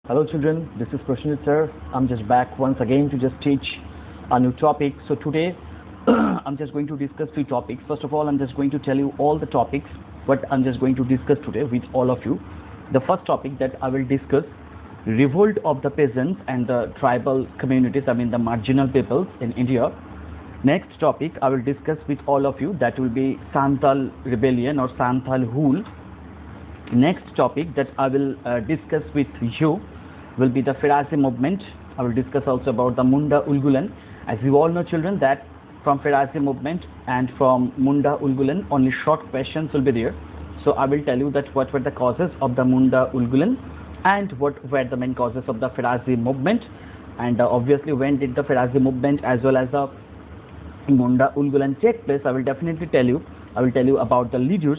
Hello children, this is Prasenjit sir. I'm just back once again to just teach a new topic. So today I'm just going to discuss three topics. First of all, I'm just going to tell you all the topics what I'm just going to discuss today with all of you. The first topic that I will discuss, revolt of the peasants and the tribal communities, I mean the marginal peoples in India. Next topic I will discuss with all of you, that will be Santhal rebellion or Santhal Hul. Next topic that I will discuss with you will be the Firazi movement. I will discuss also about the Munda Ulgulan. As you all know children, that from Firazi movement and from Munda Ulgulan only short questions will be there. So I will tell you that what were the causes of the Munda Ulgulan and what were the main causes of the Firazi movement, and obviously when did the Firazi movement as well as the Munda Ulgulan take place. I will definitely tell you. I will tell you about the leaders,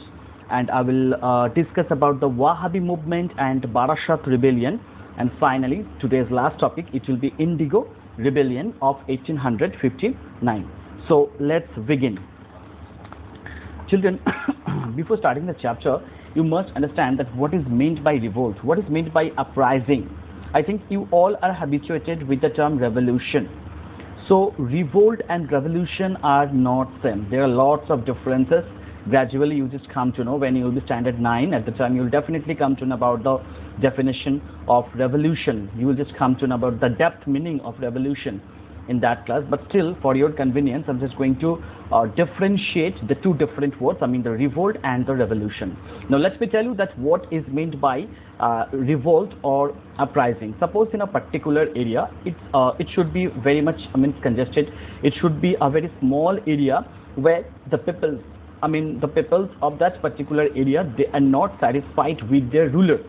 and I will discuss about the Wahhabi movement and Barashat rebellion. And finally, today's last topic, it will be Indigo rebellion of 1859. So let's begin. Children, before starting the chapter, you must understand that what is meant by revolt, what is meant by uprising. I think you all are habituated with the term revolution. So revolt and revolution are not same. There are lots of differences. Gradually you just come to know when you will be standard 9. At the time you will definitely come to know about the definition of revolution. You will just come to know about the depth meaning of revolution in that class. But still, for your convenience, I'm just going to differentiate the two different words, I mean the revolt and the revolution. Now let me tell you that what is meant by revolt or uprising. Suppose in a particular area, it should be very much congested. It should be a very small area where the people, the peoples of that particular area, they are not satisfied with their ruler.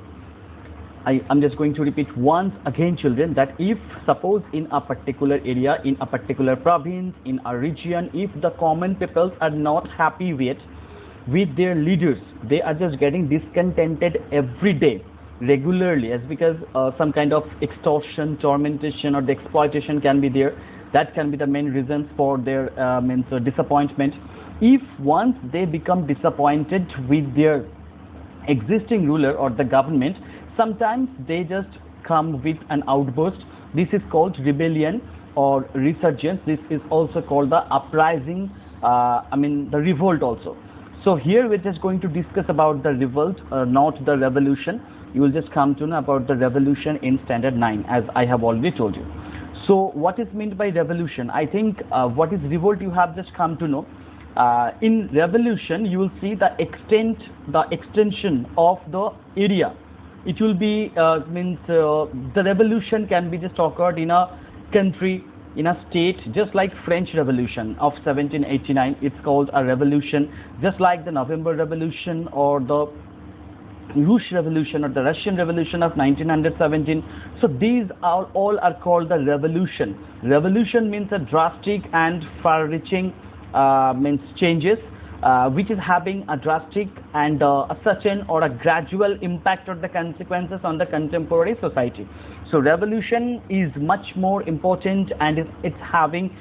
I'm just going to repeat once again children, that if suppose in a particular area, in a particular province, in a region, if the common peoples are not happy with their leaders, they are just getting discontented every day, regularly, as because some kind of extortion, tormentation or the exploitation can be there. That can be the main reasons for their disappointment. If once they become disappointed with their existing ruler or the government, sometimes they just come with an outburst. This is called rebellion or resurgence. This is also called the uprising, the revolt also. So here we're just going to discuss about the revolt, not the revolution. You will just come to know about the revolution in standard 9, as I have already told you. So what is meant by revolution? I think what is revolt you have just come to know. In revolution you will see the extension of the area. It will be the revolution can be just occurred in a country, in a state, just like French Revolution of 1789. It's called a revolution, just like the November Revolution or the Russian Revolution or the Russian Revolution of 1917. So these are all are called the revolution. Revolution means a drastic and far-reaching changes, which is having a drastic and a certain or a gradual impact or the consequences on the contemporary society. So revolution is much more important, and it's having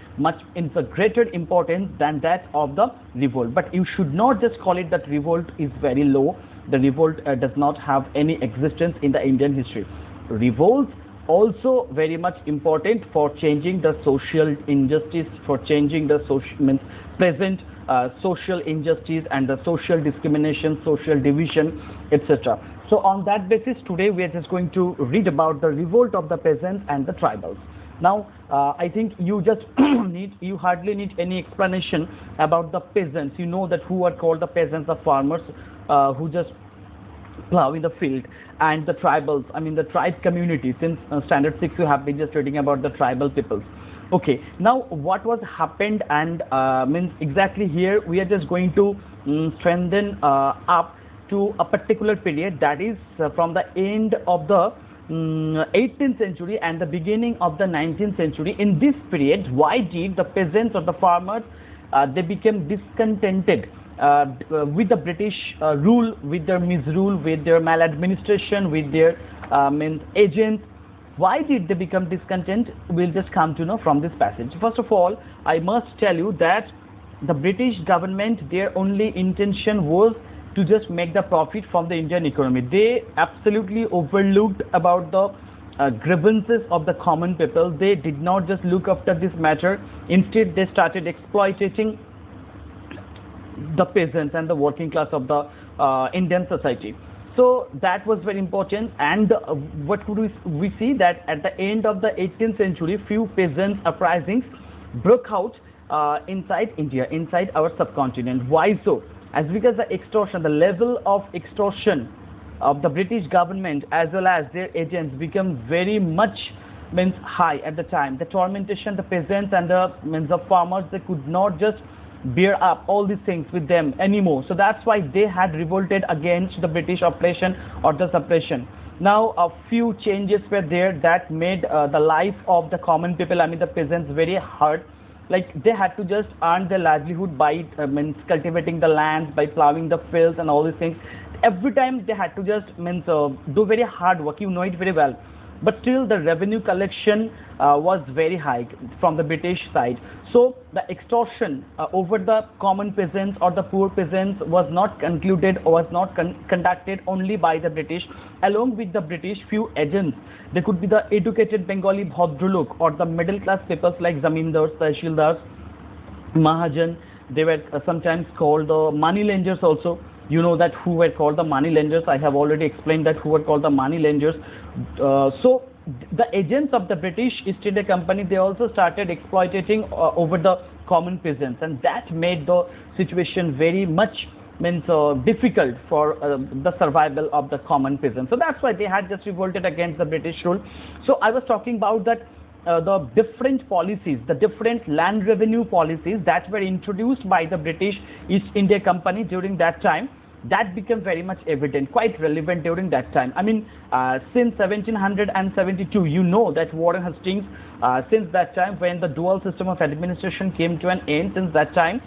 it's a greater importance than that of the revolt. But you should not just call it that revolt is very low. The revolt does not have any existence in the Indian history. Revolts also very much important for changing the social injustice, for changing the present social injustice and the social discrimination, social division, etc. So on that basis, today we are just going to read about the revolt of the peasants and the tribals. Now I think you just you hardly need any explanation about the peasants. You know that who are called the peasants, the farmers who just plow in the field, and the tribals, the tribe community. Since standard 6 you have been just reading about the tribal peoples. Okay, now what was happened, and exactly here we are just going to strengthen up to a particular period, that is from the end of the 18th century and the beginning of the 19th century. In this period, why did the peasants or the farmers they became discontented with the British rule, with their misrule, with their maladministration, with their agents? Why did they become discontent? We'll just come to know from this passage. First of all, I must tell you that the British government, their only intention was to just make the profit from the Indian economy. They absolutely overlooked about the grievances of the common people. They did not just look after this matter. Instead, they started exploiting the peasants and the working class of the Indian society. So that was very important. And what could we see that at the end of the 18th century, few peasants uprisings broke out inside India, inside our subcontinent. Why so? As because the extortion, the level of extortion of the British government as well as their agents become very much high at the time. The tormentation, the peasants and the farmers, they could not just bear up all these things with them anymore. So that's why they had revolted against the British oppression or the suppression. Now a few changes were there that made the life of the common people, I mean the peasants, very hard. Like they had to just earn their livelihood by cultivating the lands, by plowing the fields and all these things. Every time they had to just do very hard work, you know it very well. But still the revenue collection was very high from the British side. So the extortion over the common peasants or the poor peasants was not concluded or was not conducted only by the British. Along with the British, few agents, they could be the educated Bengali Bhadralok or the middle class peoples like Zamindars, Tahsildars, Mahajan. They were sometimes called the money lenders also. You know that who were called the money lenders. I have already explained that who were called the money lenders. So the agents of the British East India Company, they also started exploiting over the common peasants, and that made the situation very much difficult for the survival of the common peasants. So that's why they had just revolted against the British rule. So I was talking about that the different policies, the different land revenue policies that were introduced by the British East India Company during that time, that became very much evident, quite relevant during that time. I mean, since 1772, you know that Warren Hastings, since that time when the dual system of administration came to an end, since that time,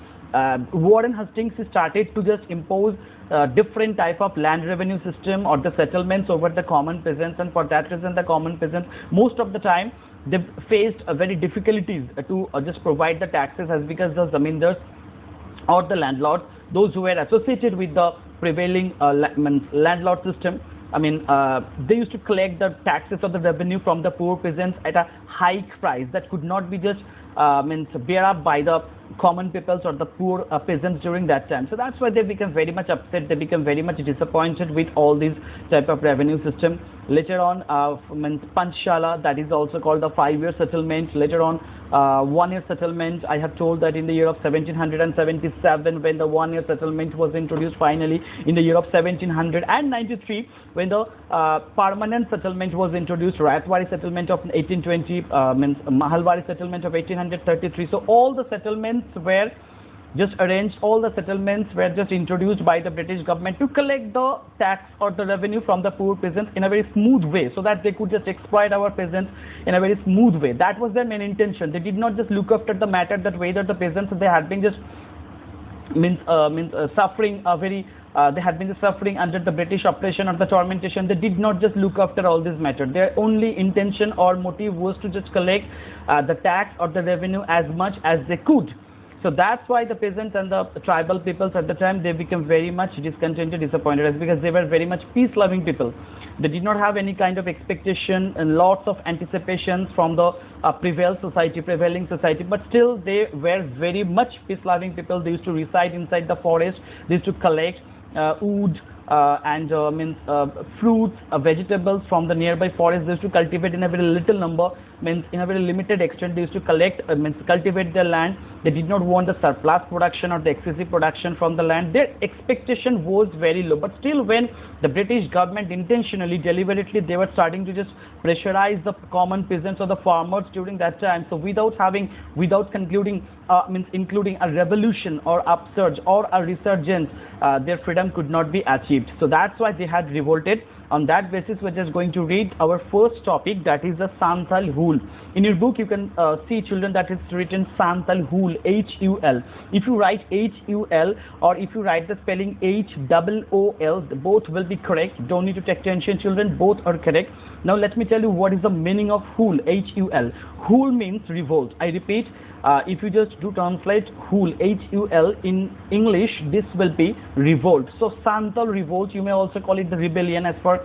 Warren Hastings started to just impose different type of land revenue system or the settlements over the common peasants, and for that reason the common peasants most of the time they faced very difficulties to just provide the taxes, as because the zamindars or the landlords, those who were associated with the prevailing landlord system, I mean, they used to collect the taxes or the revenue from the poor peasants at a high price that could not be just bear up by the common peoples or the poor peasants during that time. So that's why they became very much upset. They became very much disappointed with all these type of revenue system. Later on, Panchala, that is also called the 5-year settlement. Later on, 1-year settlement. I have told that in the year of 1777, when the 1-year settlement was introduced finally, in the year of 1793, when the permanent settlement was introduced, Rayatwari settlement of 1820, Mahalwari settlement of 1833. So all the settlements were just arranged, all the settlements were just introduced by the British government to collect the tax or the revenue from the poor peasants in a very smooth way, so that they could just exploit our peasants in a very smooth way. That was their main intention. They did not just look after the matter that whether the peasants, they had been just suffering a very they had been suffering under the British oppression or the tormentation. They did not just look after all this matter. Their only intention or motive was to just collect the tax or the revenue as much as they could. So that's why the peasants and the tribal peoples at the time, they became very much discontented, disappointed, as because they were very much peace-loving people. They did not have any kind of expectation and lots of anticipations from the prevailing society, but still they were very much peace-loving people. They used to reside inside the forest. They used to collect wood and fruits, vegetables from the nearby forest. They used to cultivate in a very little number, in a very limited extent. They used to cultivate their land. They did not want the surplus production or the excessive production from the land. Their expectation was very low. But still, when the British government intentionally, deliberately, they were starting to just pressurize the common peasants or the farmers during that time. So without concluding, including a revolution or upsurge or a resurgence, their freedom could not be achieved. So that's why they had revolted. On that basis, we're just going to read our first topic, that is the Santhal Hul. In your book, you can see, children, that it's written Santhal Hul, H-U-L. If you write H-U-L or if you write the spelling H-O-O-L, both will be correct. Don't need to take tension, children, both are correct. Now let me tell you what is the meaning of Hul, H-U-L. Hul means revolt. I repeat, if you just do translate Hul, H-U-L, in English, this will be revolt. So Santhal revolt, you may also call it the rebellion as per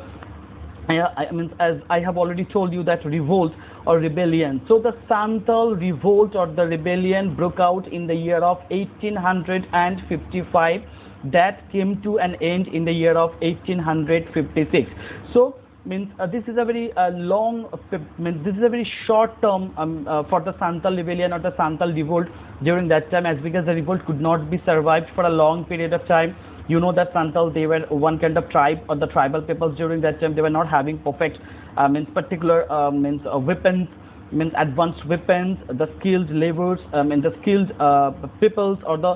I mean, as I have already told you, that revolt or rebellion. So the Santhal revolt or the rebellion broke out in the year of 1855. That came to an end in the year of 1856. So means this is a very long means this is a very short term for the Santhal rebellion or the Santhal revolt during that time, as because the revolt could not be survived for a long period of time. You know that Santhal, they were one kind of tribe or the tribal peoples during that time. They were not having perfect means particular means weapons, means advanced weapons, the skilled laborers, and the skilled peoples or the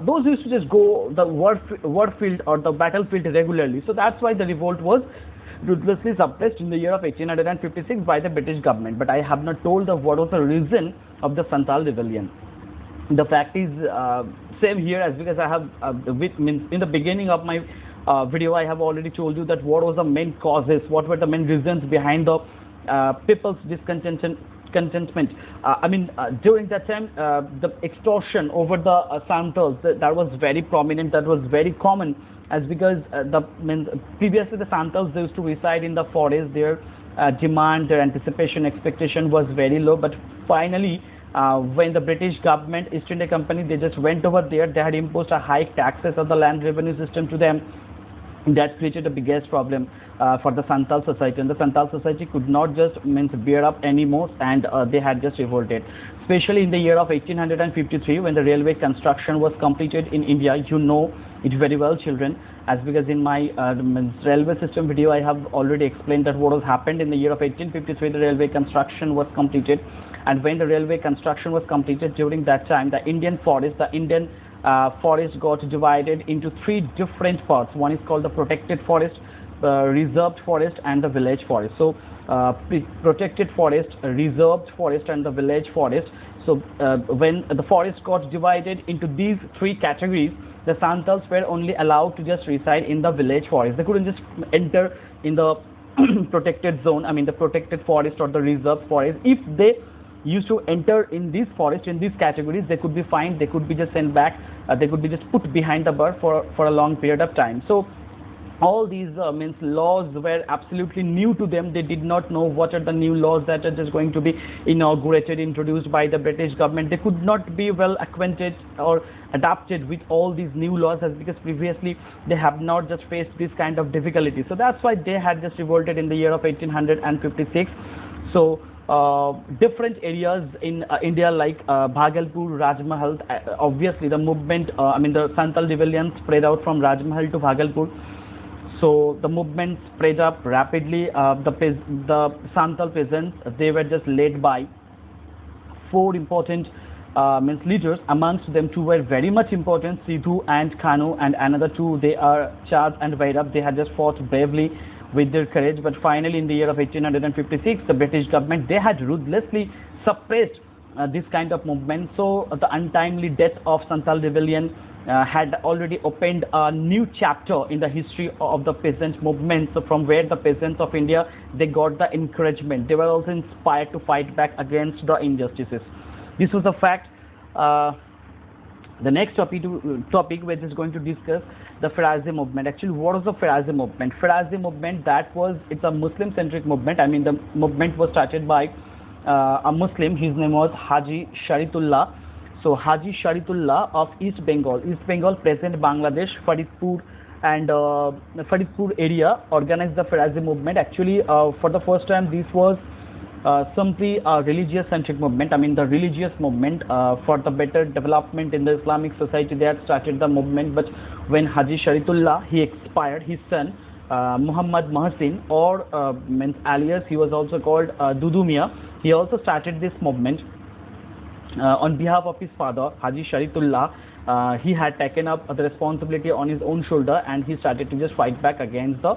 those used to just go the war field or the battlefield regularly. So that's why the revolt was ruthlessly suppressed in the year of 1856 by the British government. But I have not told what was the reason of the Santhal rebellion. The fact is same here, as because I have means in the beginning of my video I have already told you that what was the main causes, what were the main reasons behind the people's discontentment. I mean, during that time, the extortion over the Santhals, that was very prominent, that was very common, as because previously the Santhals, they used to reside in the forest. Their demand, their anticipation, expectation was very low. But finally, when the British government, East India Company, they just went over there, they had imposed a high taxes of the land revenue system to them. That created the biggest problem for the Santhal society, and the Santhal society could not just bear up anymore, and they had just revolted. Especially in the year of 1853, when the railway construction was completed in India. You know it very well, children, as because in my railway system video I have already explained that what has happened in the year of 1853. The railway construction was completed, and when the railway construction was completed, during that time the Indian forest, forest got divided into three different parts. One is called the protected forest, reserved forest, and the village forest. So protected forest, reserved forest, and the village forest. So when the forest got divided into these three categories, the Santhals were only allowed to just reside in the village forest. They couldn't just enter in the protected zone, I mean the protected forest or the reserved forest. If they used to enter in this forest, in these categories, they could be fined, they could be just sent back, they could be just put behind the bar for a long period of time. So all these laws were absolutely new to them. They did not know what are the new laws that are just going to be inaugurated, introduced by the British government. They could not be well acquainted or adapted with all these new laws, as because previously they have not just faced this kind of difficulty. So that's why they had just revolted in the year of 1856. So different areas in India like Bhagalpur, Rajmahal, obviously the movement, the Santhal rebellion spread out from Rajmahal to Bhagalpur. So the movement spread up rapidly. The Santhal peasants, they were just led by four important leaders. Amongst them, two were very much important, Sidhu and Kanu, and another two, they are Chad and Vairab. They had just fought bravely with their courage, but finally in the year of 1856, the British government, they had ruthlessly suppressed this kind of movement. So the untimely death of Santhal rebellion had already opened a new chapter in the history of the peasant movement. So from where the peasants of India, they got the encouragement. They were also inspired to fight back against the injustices. This was a fact. The next topic we're just going to discuss the Farazi movement. Actually, what was the Farazi movement? Farazi movement, it's a Muslim-centric movement. The movement was started by a Muslim. His name was Haji Sharitullah. So Haji Sharitullah of East Bengal, present Bangladesh, Faridpur and Faridpur area, organized the Farazi movement. Actually, for the first time, this was simply a religious-centric movement. The religious movement for the better development in the Islamic society. They had started the movement, but when Haji Sharitullah, he expired, his son Muhammad Mahsin, or alias, he was also called Dudumia. He also started this movement on behalf of his father, Haji Sharitullah. He had taken up the responsibility on his own shoulder, and he started to just fight back against the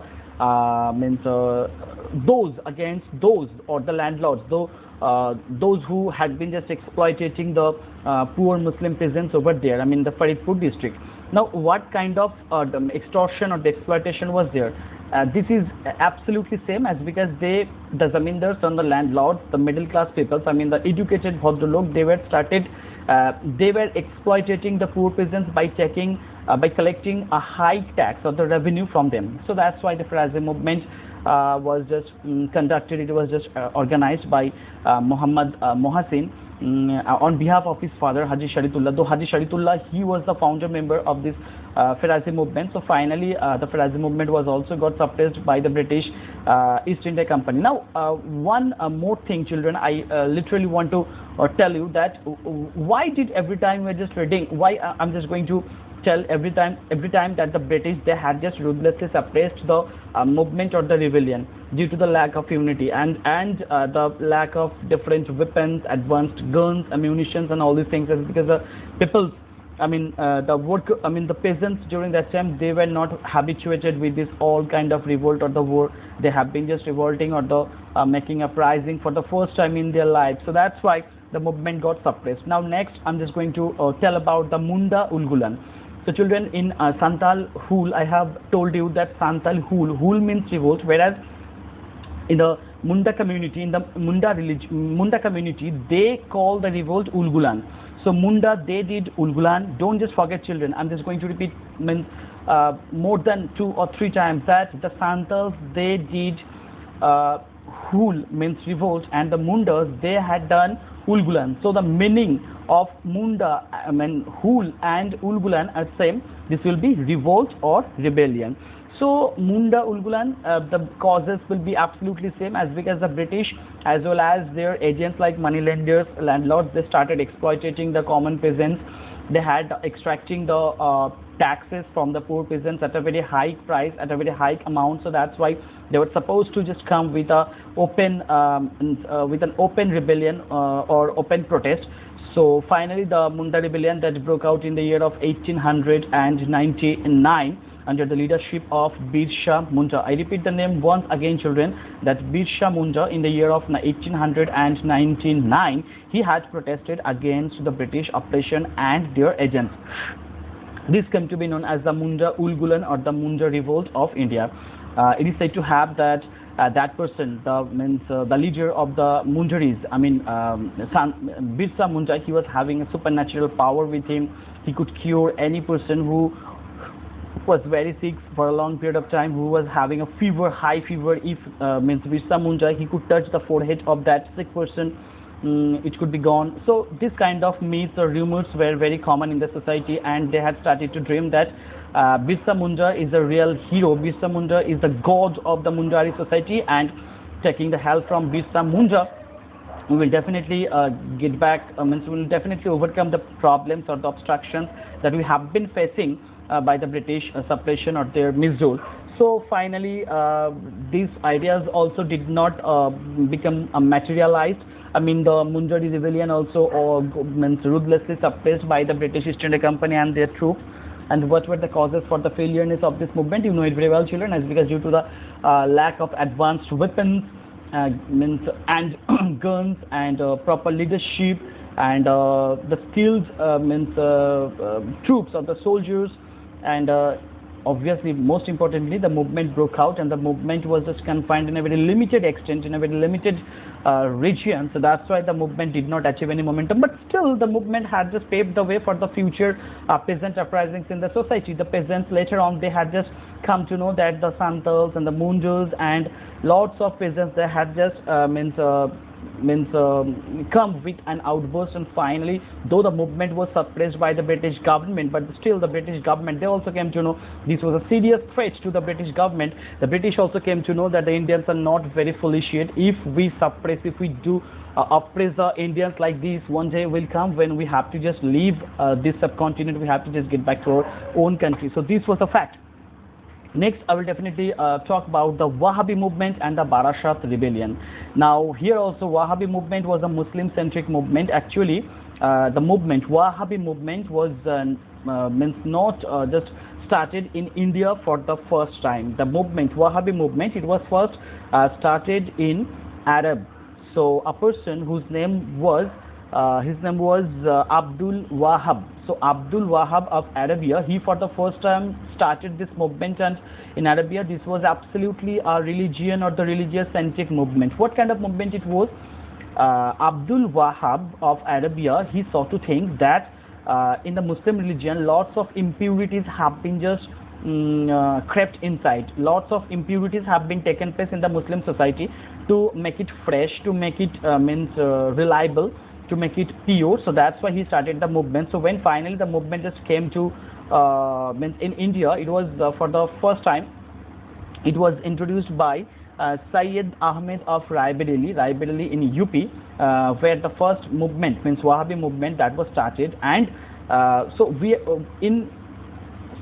the landlords, those who had been just exploiting the poor Muslim peasants over there, the Faridpur district. Now, what kind of extortion or the exploitation was there? This is absolutely same, as because the zamindars and the landlords, the middle class people, the educated Bhadralok, they were exploiting the poor peasants by collecting a high tax or the revenue from them. So that's why the Farazi movement was just conducted. It was just organized by Muhammad Mohsin on behalf of his father Haji Sharitullah. Though Haji Sharitullah, he was the founder member of this Farazi movement. So finally, the Farazi movement was also got suppressed by the British East India Company. Now, one more thing, children, I literally want to tell you that why did every time we're just reading, why I'm just going to tell every time that the British, they had just ruthlessly suppressed the movement or the rebellion due to the lack of unity and the lack of different weapons, advanced guns, ammunitions, and all these things. Because the people, the peasants during that time, they were not habituated with this all kind of revolt or the war. They have been just revolting or the making uprising for the first time in their lives. So that's why the movement got suppressed. Now next, I'm just going to tell about the Munda Ulgulan. So children, in Santhal Hul, I have told you that Santhal Hul means revolt, whereas in the Munda community, in the Munda community, they call the revolt Ulgulan. So Munda, they did Ulgulan. Don't just forget, children. I'm just going to repeat more than 2 or 3 times that the Santhals, they did Hul means revolt, and the Mundas, they had done Ulgulan. So the meaning of Munda, Hul and Ulgulan are same. This will be revolt or rebellion. So Munda Ulgulan, the causes will be absolutely same, as because the British as well as their agents like moneylenders, landlords, they started exploiting the common peasants. They had extracting the taxes from the poor peasants at a very high price, at a very high amount. So that's why they were supposed to just come with a open with an open rebellion or open protest. So finally, the Munda rebellion that broke out in the year of 1899 under the leadership of Birsa Munda. I repeat the name once again, children, that Birsa Munda in the year of 1899, he had protested against the British oppression and their agents. This came to be known as the Munda Ulgulan or the Munda Revolt of India. It is said to have that that person, the leader of the Mundaris, Birsa Munda, he was having a supernatural power with him. He could cure any person who was very sick for a long period of time, who was having a fever, high fever. If Birsa Munda, he could touch the forehead of that sick person, it could be gone. So this kind of myths or rumors were very common in the society, and they had started to dream that Birsa Munda is a real hero. Birsa Munda is the god of the Mundari society, and taking the help from Birsa Munda, we will definitely get back, we will definitely overcome the problems or the obstructions that we have been facing by the British suppression or their misrule. So finally, these ideas also did not become materialized. The Mundari rebellion also ruthlessly suppressed by the British East India Company and their troops. And what were the causes for the failureness of this movement? You know it very well, children, as because due to the lack of advanced weapons and guns and proper leadership and the skilled troops of the soldiers, and obviously, most importantly, the movement broke out, and the movement was just confined in a very limited extent, in a very limited region. So that's why the movement did not achieve any momentum. But still, the movement had just paved the way for the future peasant uprisings in the society. The peasants later on, they had just come to know that the Santhals and the Mundas and lots of peasants, they had just come with an outburst, and finally, though the movement was suppressed by the British government, but still the British government, they also came to know this was a serious threat to the British government. The British also came to know that the Indians are not very foolish yet. If we suppress, if we do oppress the Indians like this, one day will come when we have to just leave this subcontinent, we have to just get back to our own country. So this was a fact. Next, I will definitely talk about the Wahhabi movement and the Barashat rebellion. Now, here also Wahhabi movement was a Muslim-centric movement. Actually, the movement, Wahhabi movement, was not just started in India for the first time. The movement, Wahhabi movement, it was first started in Arab. So, a person whose name was Abdul Wahhab. So Abdul Wahhab of Arabia, he for the first time started this movement, and in Arabia this was absolutely a religion or the religious centric movement. What kind of movement it was? Abdul Wahhab of Arabia, he saw to think that in the Muslim religion lots of impurities have been just crept inside. Lots of impurities have been taken place in the Muslim society to make it fresh, to make it reliable, to make it pure. So that's why he started the movement. So when finally the movement just came to means in India, it was for the first time it was introduced by Syed Ahmed of Raebareli in UP, where the first movement, means Wahhabi movement, that was started. And so we in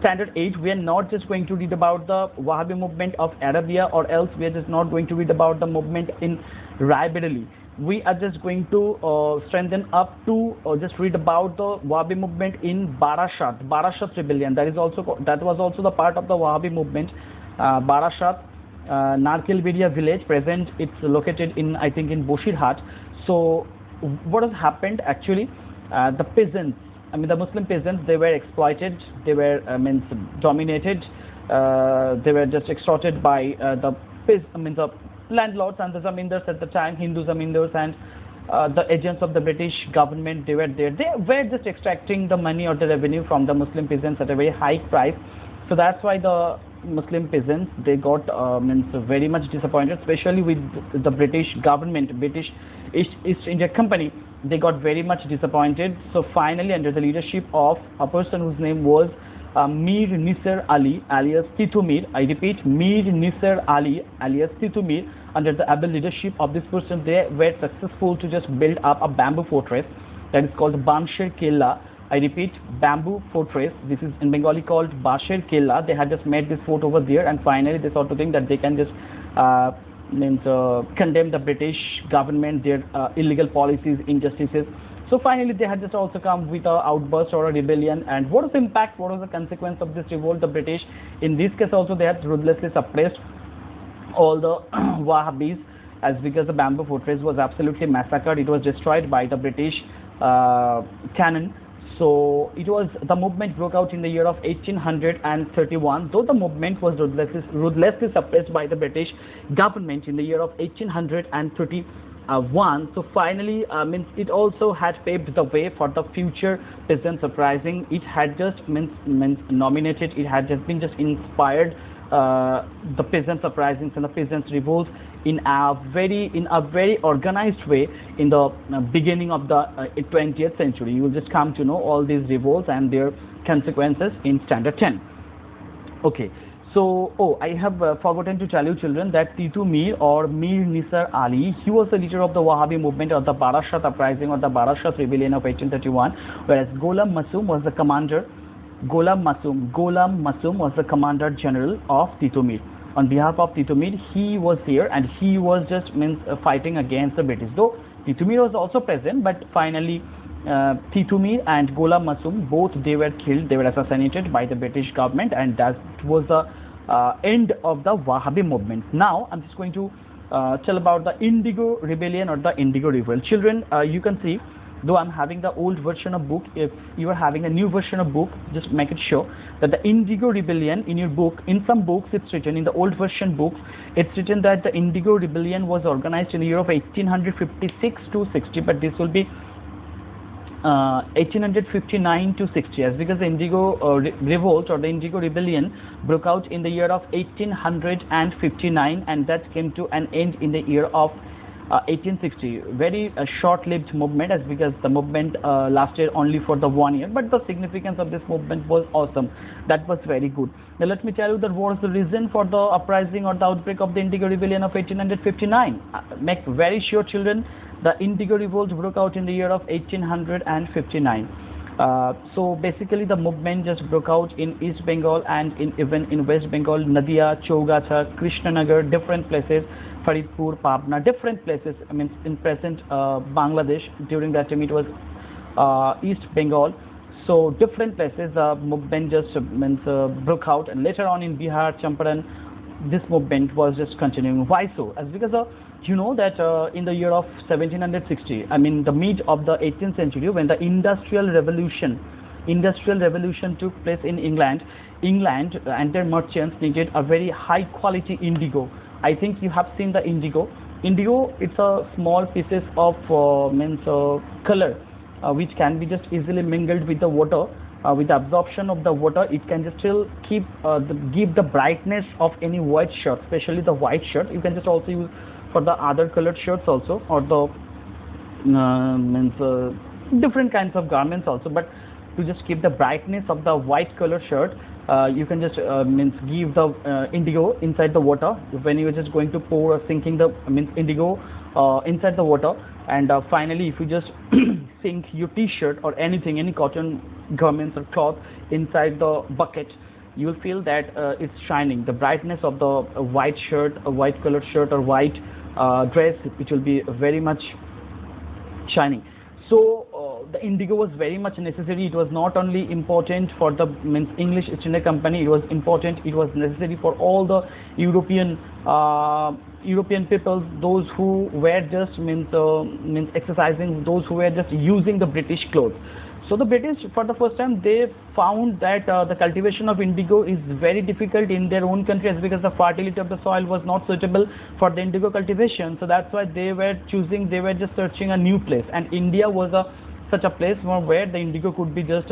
standard 8, we are not just going to read about the Wahhabi movement of Arabia, or else we are just not going to read about the movement in Raebareli. We are just going to strengthen up to just read about the Wahhabi movement in Barashat rebellion. That was also the part of the Wahhabi movement. Barashat, Narkelberia village, present it's located in, I think, in Boshirhat. So what has happened actually? The peasants, I mean the Muslim peasants, they were exploited, they were dominated, they were just extorted by the landlords and the zamindars at the time, Hindu zamindars, and the agents of the British government. They were there. They were just extracting the money or the revenue from the Muslim peasants at a very high price. So that's why the Muslim peasants, they got very much disappointed, especially with the British government, British East India Company. They got very much disappointed. So finally, under the leadership of a person whose name was Mir Nisar Ali alias Titu Mir, I repeat, Mir Nisar Ali alias Titu Mir, under the able leadership of this person, they were successful to just build up a bamboo fortress that is called Bansher Killa. I repeat, bamboo fortress. This is in Bengali called Basher Killa. They had just made this fort over there, and finally they sort of think that they can just condemn the British government, their illegal policies, injustices. So finally they had just also come with an outburst or a rebellion. And what was the impact, what was the consequence of this revolt? The British, in this case also, they had ruthlessly suppressed all the Wahhabis, as because the bamboo fortress was absolutely massacred. It was destroyed by the British cannon. So the movement broke out in the year of 1831, though the movement was ruthlessly suppressed by the British government in the year of 1831. So finally, it also had paved the way for the future peasants uprising. It had just nominated, it had just been inspired the peasants uprisings and the peasants revolts in a very organized way in the beginning of the 20th century. You will just come to know all these revolts and their consequences in standard 10. Okay, so I have forgotten to tell you, children, that Titu Mir or Mir Nisar Ali, he was the leader of the Wahhabi movement of the Barashat uprising or the Barashat rebellion of 1831, whereas Ghulam Masoom was the commander. Ghulam Masoom was the commander general of Titu Mir. On behalf of Titu Mir, he was here and he was just fighting against the British. Though Titu Mir was also present, but finally Titu Mir and Ghulam Masoom, both they were killed, they were assassinated by the British government, and that was the end of the Wahhabi movement. Now I'm just going to tell about the Indigo rebellion or the Indigo revolt. Children, you can see, though I'm having the old version of book, if you are having a new version of book, just make it sure that the Indigo rebellion in your book, in some books it's written, in the old version books, it's written that the Indigo rebellion was organized in the year of 1856 to 60, but this will be 1859 to 60, as because the Indigo revolt or the Indigo rebellion broke out in the year of 1859, and that came to an end in the year of 1860. Very short-lived movement, as because the movement lasted only for the 1 year, but the significance of this movement was awesome. That was very good. Now let me tell you that what was the reason for the uprising or the outbreak of the Indigo rebellion of 1859. Make very sure, children, the Indigo revolt broke out in the year of 1859. So basically the movement just broke out in East Bengal and even in West Bengal, Nadia, Chowgacha, Krishnanagar, different places, Faridpur, Pabna, different places. In present Bangladesh, during that time it was East Bengal. So different places the movement just broke out, and later on in Bihar, Champaran, this movement was just continuing. Why so? As because you know that in the year of 1760, the mid of the 18th century, when the industrial revolution took place in England and their merchants needed a very high quality indigo. I think you have seen the indigo. Indigo, it's a small pieces of color which can be just easily mingled with the water, with the absorption of the water, it can just still keep give the brightness of any white shirt, especially the white shirt. You can just also use for the other colored shirts also, or the different kinds of garments also. But to just keep the brightness of the white color shirt, you can just give the indigo inside the water when you are just going to pour or sinking the indigo inside the water. And finally, if you just sink your t-shirt or anything, any cotton garments or cloth inside the bucket, you will feel that it's shining. The brightness of the white shirt, a white colored shirt or white dress, which will be very much shining. So the indigo was very much necessary. It was not only important for the English East India Company. It was important. It was necessary for all the European peoples, those who were just exercising, those who were just using the British clothes. So the British, for the first time, they found that the cultivation of indigo is very difficult in their own countries, because the fertility of the soil was not suitable for the indigo cultivation. So that's why they were just searching a new place, and India was such a place where the indigo could be just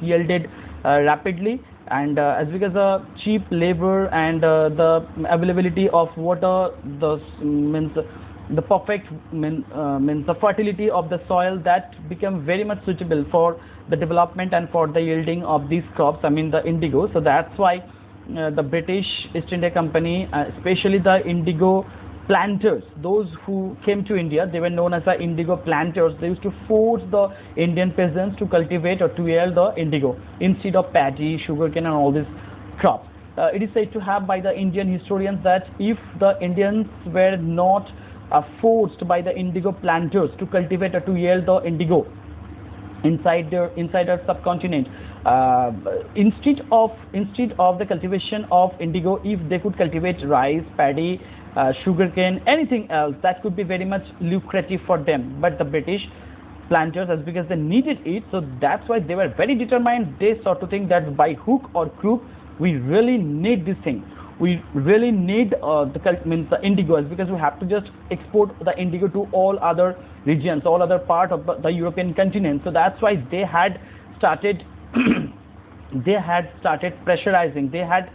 yielded rapidly, and as because the cheap labor and the availability of water, the perfect the fertility of the soil, that became very much suitable for the development and for the yielding of these crops, the indigo. So that's why the British East India Company, especially the indigo planters, those who came to India, they were known as the indigo planters. They used to force the Indian peasants to cultivate or to yield the indigo instead of paddy, sugarcane and all these crops. It is said to have by the Indian historians that if the Indians were not forced by the indigo planters to cultivate or to yield the indigo inside our subcontinent, instead of the cultivation of indigo, if they could cultivate rice, paddy, sugarcane, anything else, that could be very much lucrative for them. But the British planters, as because they needed it, so that's why they were very determined. They sort of think that by hook or crook, we really need this thing. We really need the indigo, because we have to just export the indigo to all other regions, all other part of the European continent. So that's why they had started pressurizing. They had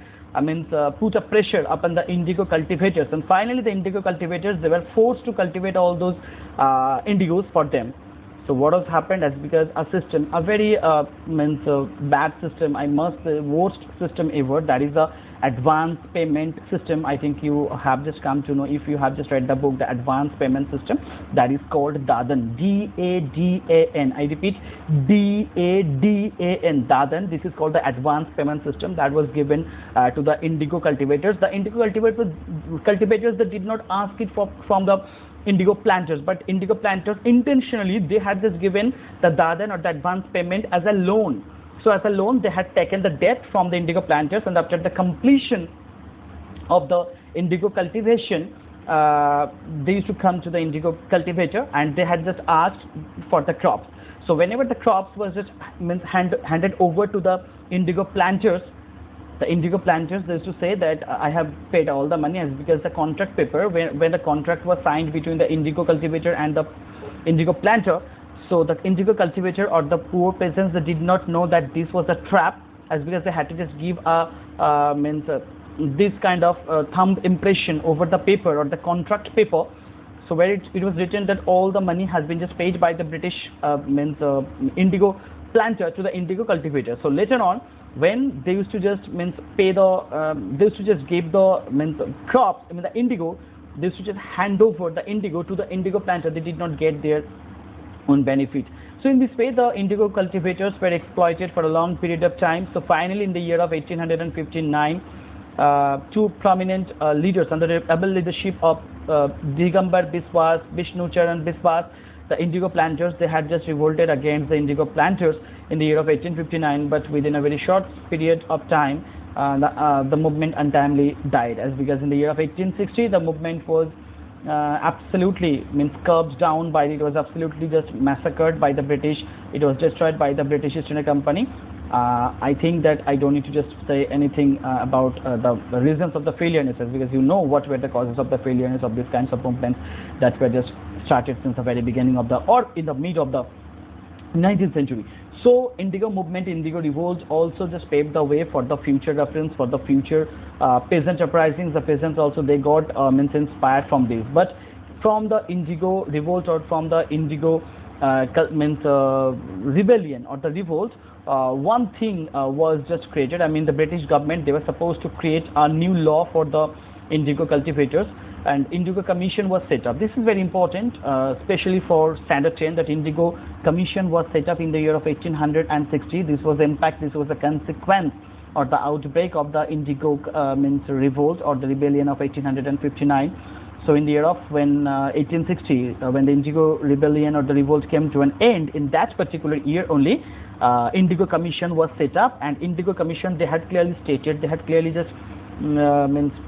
put a pressure upon the indigo cultivators, and finally the indigo cultivators, they were forced to cultivate all those indigos for them. So what has happened is, because a system, a very bad system, I must say worst system ever, that is the advance payment system. I think you have just come to know, if you have just read the book, the advance payment system, that is called DADAN, D-A-D-A-N. I repeat, D-A-D-A-N, DADAN. This is called the advance payment system that was given to the indigo cultivators. The indigo cultivators, they did not ask it from the indigo planters, but indigo planters intentionally, they had just given the DADAN or the advance payment as a loan. So as a loan, they had taken the debt from the indigo planters, and after the completion of the indigo cultivation, they used to come to the indigo cultivator, and they had just asked for the crops. So whenever the crops was just handed over to the indigo planters, they used to say that I have paid all the money, as because the contract paper, when the contract was signed between the indigo cultivator and the indigo planter, so the indigo cultivator or the poor peasants, they did not know that this was a trap, as because they had to just give this kind of thumb impression over the paper or the contract paper. So where it was written that all the money has been just paid by the British indigo planter to the indigo cultivator. So later on, when they used to just pay the they used to just give the crops, the indigo, they used to just hand over the indigo to the indigo planter. They did not get their own benefit. So in this way, the indigo cultivators were exploited for a long period of time. So finally, in the year of 1859, two prominent leaders under the able leadership of Digambar Biswas, Vishnu Charan Biswas, the indigo planters, they had just revolted against the indigo planters in the year of 1859, but within a very short period of time, the movement untimely died, as because in the year of 1860, the movement was absolutely curbed down by, it was absolutely just massacred by the British. It was destroyed by the British East India Company. I think that I don't need to just say anything about the reasons of the failureness, because you know what were the causes of the failureness of these kinds of movements that were just started since the very beginning of the, or in the mid of the 19th century. So Indigo movement, Indigo revolt also just paved the way for the future reference, for the future peasant uprisings. The peasants also, they got means inspired from this. But from the Indigo revolt, or from the Indigo rebellion or the revolt, one thing was just created. I mean, the British government, they were supposed to create a new law for the indigo cultivators, and Indigo Commission was set up. This is very important, especially for Standard 10, that Indigo Commission was set up in the year of 1860. This was, in fact, this was a consequence or the outbreak of the Indigo revolt or the rebellion of 1859. So in the year of 1860, when the Indigo rebellion or the revolt came to an end, in that particular year only, Indigo Commission was set up, and Indigo Commission, they had clearly stated, they had clearly just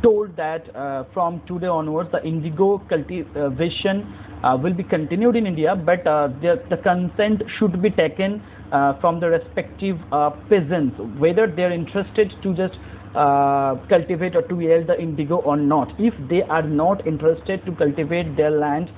told that from today onwards the indigo cultivation will be continued in India, but the consent should be taken from the respective peasants, whether they are interested to just cultivate or to yield the indigo or not. If they are not interested to cultivate their land